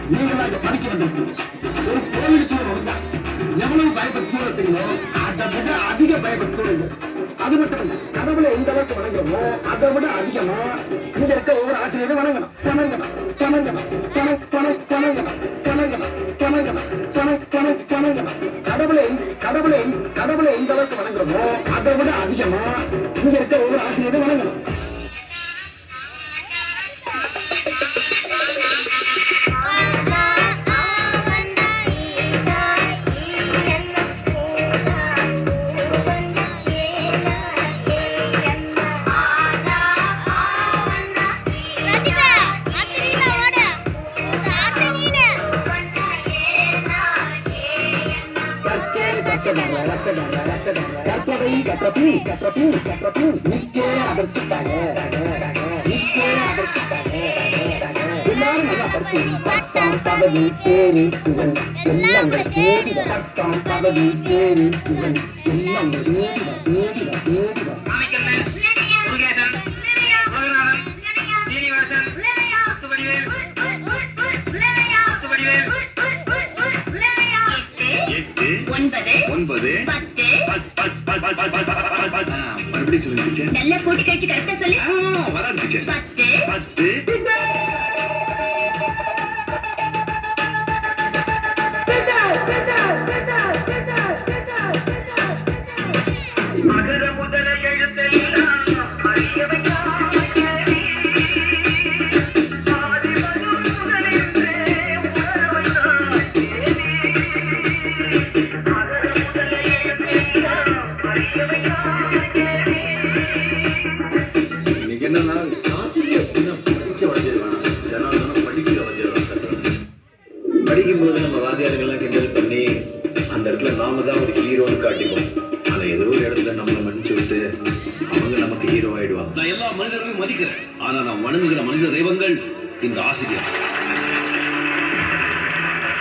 நீங்களாக படிக்க வந்திருக்கீங்க. ஒரு கோவிலுக்கு எவ்வளவு பயப்படுத்தீங்களோ அதை விட அதிக பயப்படுத்துவீங்க. அது மட்டும் இல்ல, கடவுளை எந்த அளவுக்கு வணங்குறோமோ அதை விட அதிகமா இங்க இருக்க ஒவ்வொரு ஆசிரியரும் வணங்கணும் வணங்கணும் வணங்கணும் வணங்கணும் வணங்கணும் வணங்கணும் வணங்கணும். கடவுளை எந்த அளவுக்கு வணங்குறோமோ அதை விட அதிகமா இங்க இருக்க ஒவ்வொரு ஆசிரியரும் வணங்கணும். பட்டம் பதவி பேரி புகழ் எல்லாம் தேடிட. பட்டம் பதவி பேரி புகழ் எல்லாம் தேடிட தேடிட தேடிட. மறுபடியும் சொல்லுங்க. நல்லா போட்டு கழிச்சு கரெக்டா சொல்லு. வராது 10 மகர முதல எழுத்தெல்லாம் படிக்கும்போது நம்ம வாத்தியார்கள்லாம் கிண்டல் பண்ணி அந்த இடத்துல நாம தான் ஒரு ஹீரோன்னு காட்டிப்போம். ஆனா ஏதோ ஒரு இடத்துல நம்மளை மன்னிச்சு விட்டு அவங்க நமக்கு ஹீரோ ஆயிடுவாங்க. நான் எல்லா மனிதர்களையும் மதிக்கிறேன். ஆனா நான் வணங்குகிற மனித தெய்வங்கள் இந்த ஆசிரியர்.